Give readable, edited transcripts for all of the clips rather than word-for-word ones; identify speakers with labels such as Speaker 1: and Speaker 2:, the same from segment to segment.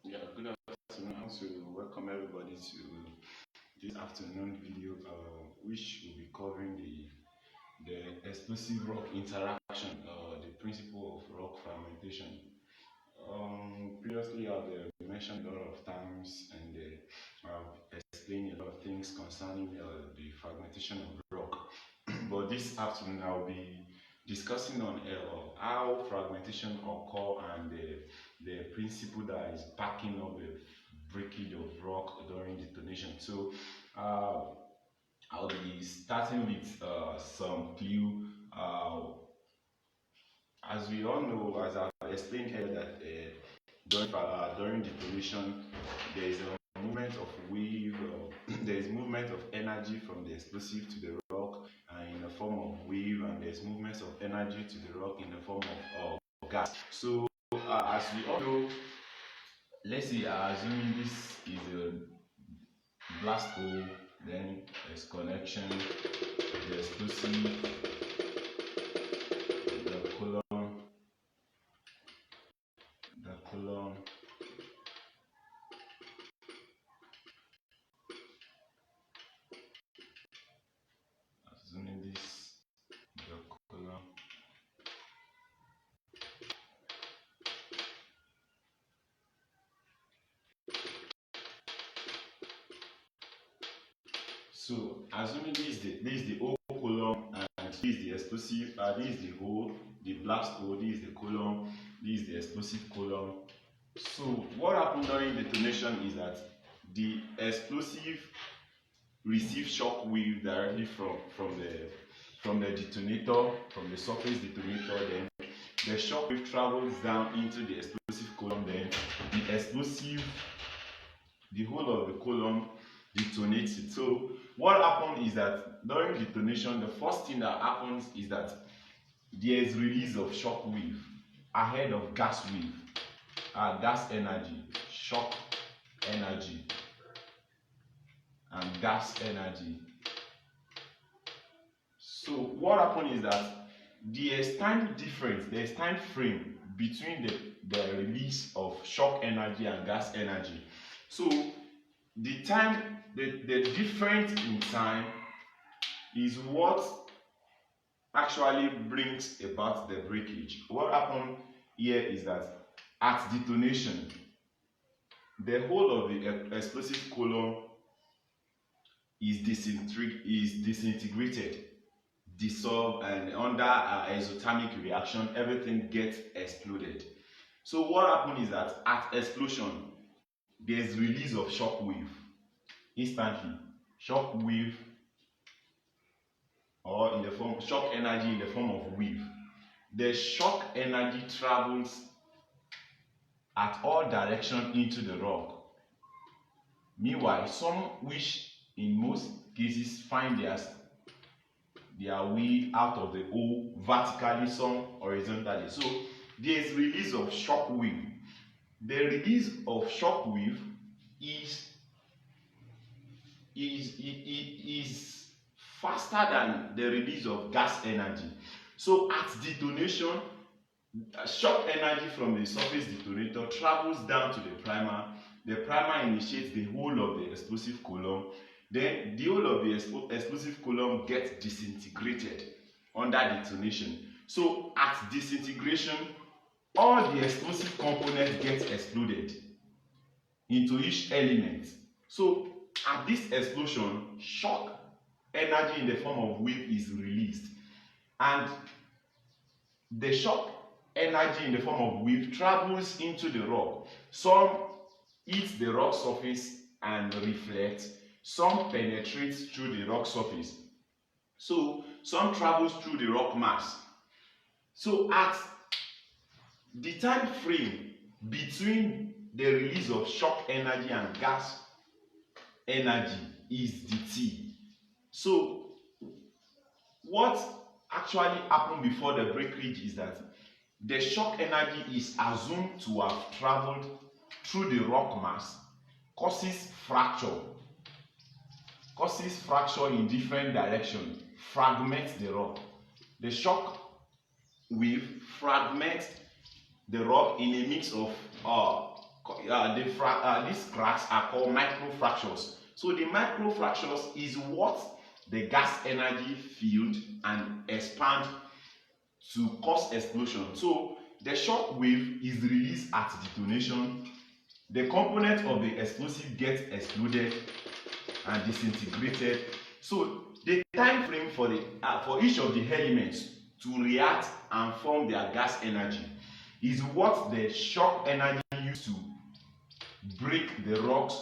Speaker 1: Yeah, good afternoon. I want to welcome everybody to this afternoon video, which will be covering the explosive rock interaction, the principle of rock fragmentation. Previously, I've mentioned a lot of times and I've explained a lot of things concerning the fragmentation of rock. But this afternoon, I'll be discussing on how fragmentation occur and the principle that is backing up the breakage of rock during detonation. So, uh, I'll be starting with some clue. As we all know, as I've explained here, that during detonation, there is a movement of wave, there is movement of energy from the explosive to the rock in the form of wave, and there's movements of energy to the rock in the form of gas. So, as we all know, let's say, assuming this is a blast hole, then there's connection, the explosive, the column, the column, assuming this, the column. So, assuming this is the O column and this is the explosive, this is the hole, the blast hole, this is the column, this is the explosive column. So, what happened during detonation is that the explosive receives shock wave directly from the detonator, from the surface detonator. Then the shock wave travels down into the explosive column. Then the explosive, the whole of the column detonates it. So what happens is that during detonation, the first thing that happens is that there is release of shock wave ahead of gas wave, gas energy, shock energy, and gas energy. So what happens is that there's time difference, there's time frame between the release of shock energy and gas energy. So the difference in time is what actually brings about the breakage. What happened here is that at detonation, the whole of the explosive column is disintegrated, dissolved, and under isothermic reaction, everything gets exploded. So what happens is that at explosion, there's release of shock wave instantly. Shock wave, or in the form shock energy in the form of wave. The shock energy travels at all directions into the rock. Meanwhile, some which in most cases find their way out of the hole vertically, some horizontally. So there is release of shock wave. The release of shock wave is faster than the release of gas energy. So at detonation, shock energy from the surface detonator travels down to the primer. The primer initiates the whole of the explosive column. Then the whole of the explosive column gets disintegrated under detonation. So at disintegration, all the explosive components get exploded into each element. So at this explosion, shock energy in the form of wave is released, and the shock energy in the form of wave travels into the rock. Some hit the rock surface and reflect, some penetrates through the rock surface, so some travels through the rock mass. So at the time frame between the release of shock energy and gas energy is the T. So what actually happened before the breakage is that the shock energy is assumed to have traveled through the rock mass, causes fracture in different directions, fragments the rock. The shock wave fragments the rock in a mix of these cracks are called microfractures. So the microfractures is what the gas energy field and expand to cause explosion. So the shock wave is released at detonation. The component of the explosive gets exploded and disintegrated. So the time frame for each of the elements to react and form their gas energy is what the shock energy used to break the rocks,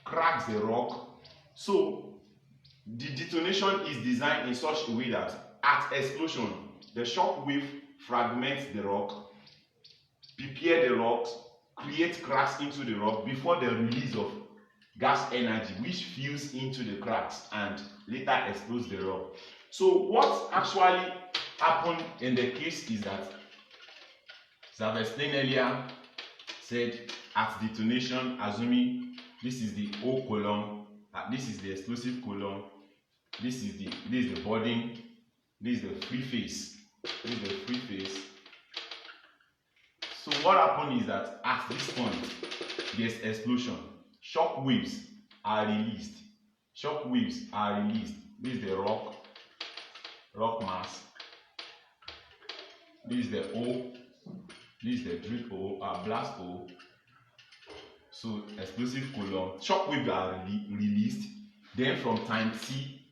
Speaker 1: cracks the rock. So the detonation is designed in such a way that at explosion, the shock wave fragments the rock, prepare the rocks, create cracks into the rock before the release of gas energy, which fills into the cracks and later explodes the rock. So what actually happened in the case is that, as I've explained earlier, said at detonation, assuming this is the O column, this is the explosive column, this is the burden, this is the free face, this is the free face. So what happened is that at this point, there's explosion. Shock waves are released. Shock waves are released. This is the rock mass. This is the O. This is the drill O, blast O. So explosive column. Shock waves are released. Then from time T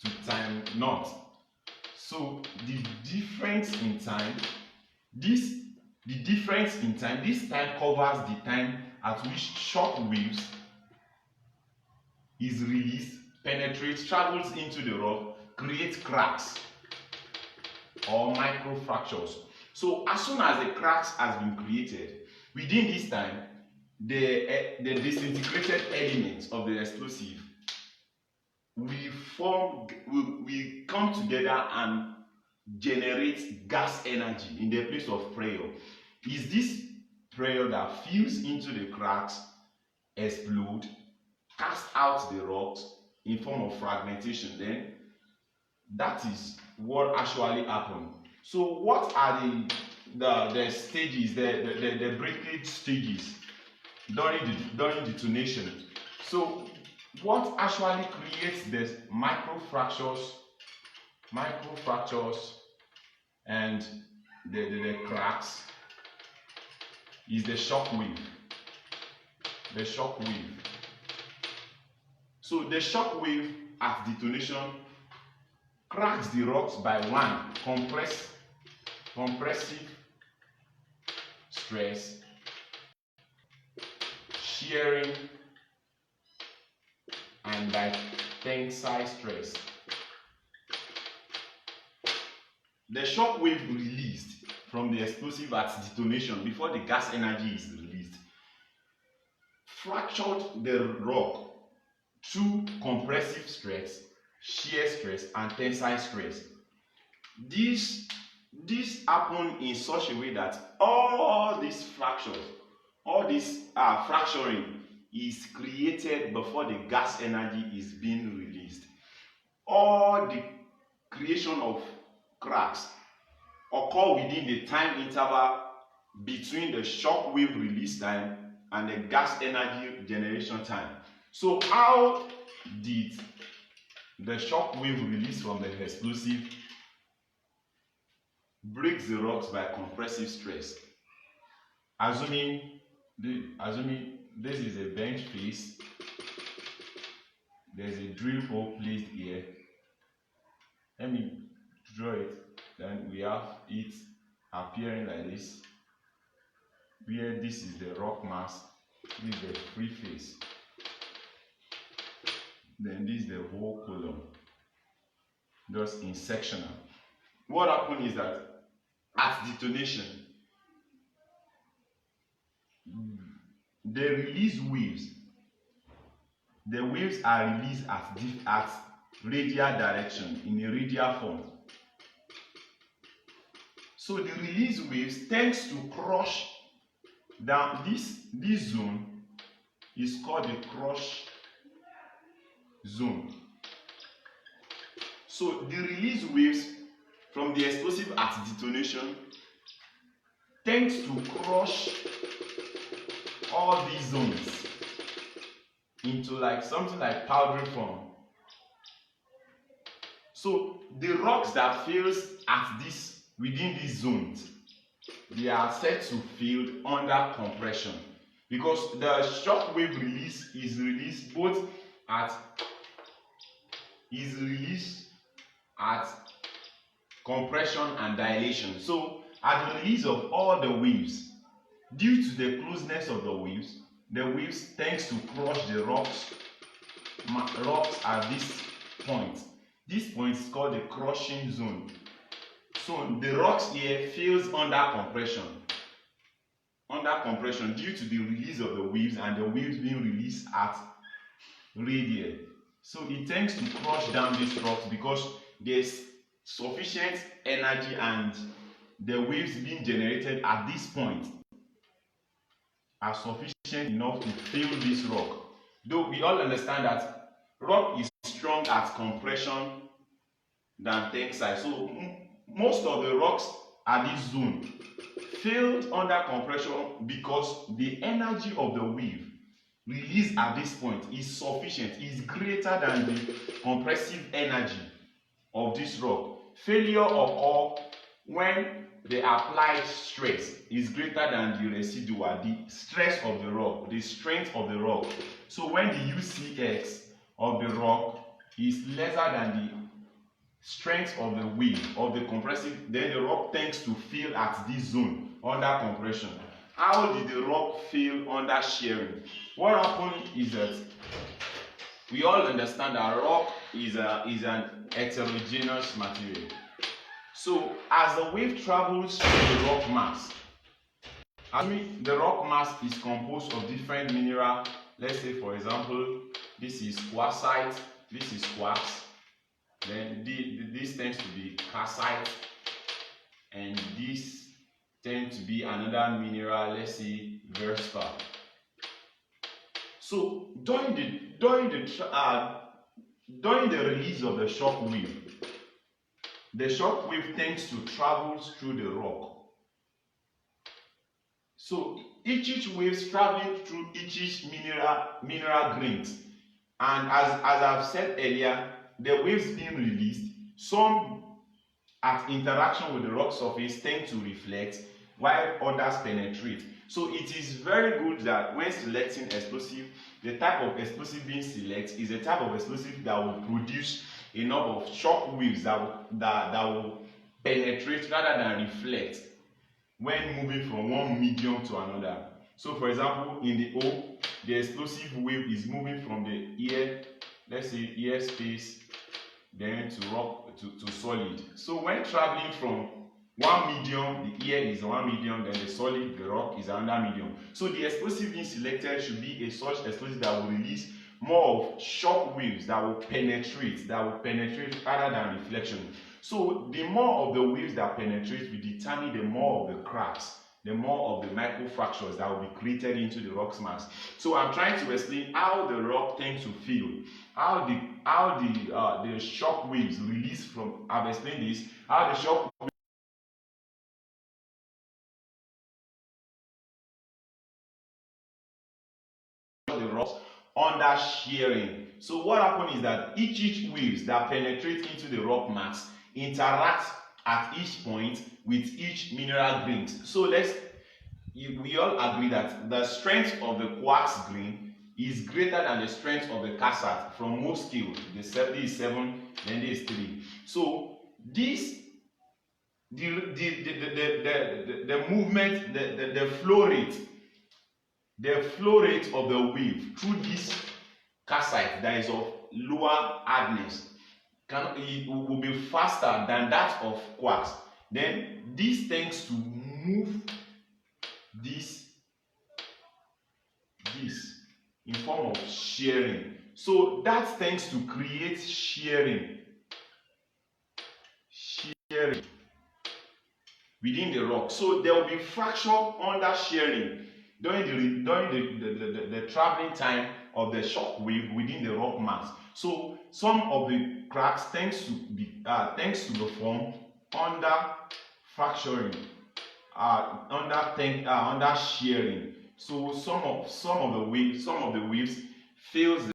Speaker 1: to time naught. So the difference in time, this time covers the time at which shock waves is released, penetrates, travels into the rock, creates cracks or microfractures. So as soon as the cracks has been created, within this time, the disintegrated elements of the explosive will come together and generate gas energy in the place of pressure. Is this pressure that fills into the cracks, explode, cast out the rocks in form of fragmentation? Then that is what actually happened. So what are the stages, the breakage stages during detonation? So what actually creates the microfractures and the cracks is the shock wave. The shock wave. So the shock wave at detonation cracks the rocks by one, compressive stress, shearing, and by tensile stress. The shock wave released from the explosive at detonation before the gas energy is released fractured the rock through compressive stress, shear stress, and tensile stress. This happened in such a way that all these fractures, all this fracturing is created before the gas energy is being released. All the creation of cracks occur within the time interval between the shock wave release time and the gas energy generation time. So how did the shock wave release from the explosive breaks the rocks by compressive stress? Assuming this is a bench face, there's a drill hole placed here. Let me draw it. Then we have it appearing like this, where this is the rock mass, this is the free face, then this is the whole column, just in sectional. What happened is that at detonation, the release waves, the waves are released at radial direction, in a radial form. So the release waves tends to crush down this zone is called the crush zone. So the release waves from the explosive at detonation tends to crush all these zones into like something like powdery form. So the rocks that fails at this within these zones, they are said to fail under compression, because the shock wave release is released both at compression and dilation. So at the release of all the waves, due to the closeness of the waves tends to crush the rocks at this point. This point is called the crushing zone. So the rocks here fails under compression due to the release of the waves and the waves being released at radial. So it tends to crush down these rocks because there's sufficient energy and the waves being generated at this point are sufficient enough to fail this rock. Though we all understand that rock is strong at compression than tensile. So most of the rocks at this zone failed under compression because the energy of the wave released at this point is sufficient, is greater than the compressive energy of this rock. Failure occurs when the applied stress is greater than the residual, the stress of the rock, the strength of the rock. So when the UCX of the rock is lesser than the strength of the wave of the compressive, then the rock tends to fail at this zone under compression. How did the rock fail under shearing? What happened is that we all understand that rock is an heterogeneous material. So as the wave travels through the rock mass, the rock mass is composed of different minerals. Let's say, for example, this is quartzite, this is quartz, then this tends to be calcite, and this tends to be another mineral, let's say Verspa. So during the release of the shock wave tends to travel through the rock. So each wave is traveling through each mineral grains, and as I've said earlier, the waves being released, some at interaction with the rock surface tend to reflect, while others penetrate. So it is very good that when selecting explosive, the type of explosive being selected is a type of explosive that will produce enough of shock waves that will penetrate rather than reflect when moving from one medium to another. So for example, in the O, the explosive wave is moving from the air, let's say air space, then to rock to solid. So when traveling from one medium, the air is one medium, then the solid, the rock, is another medium. So the explosive being selected should be a such explosive that will release more of shock waves that will penetrate rather than reflection. So the more of the waves that penetrate will determine the more of the cracks, the more of the microfractures that will be created into the rock's mass. So I'm trying to explain how the rock tends to feel, how the shock waves release from. I've explained this, how the shock the rocks under shearing. So what happens is that each waves that penetrate into the rock mass interact at each point with each mineral grains. So we all agree that the strength of the quartz grain is greater than the strength of the calcite from most scale. The 70 is 7, then this is 3. So this the movement, the flow rate of the wave through this calcite that is of lower hardness it will be faster than that of quartz. Then this tends to move this in form of shearing. So that tends to create shearing within the rock. So there will be fracture under shearing during the traveling time of the shock wave within the rock mass. So some of the cracks tends to be formed under fracturing, under shearing. So some of the waves fills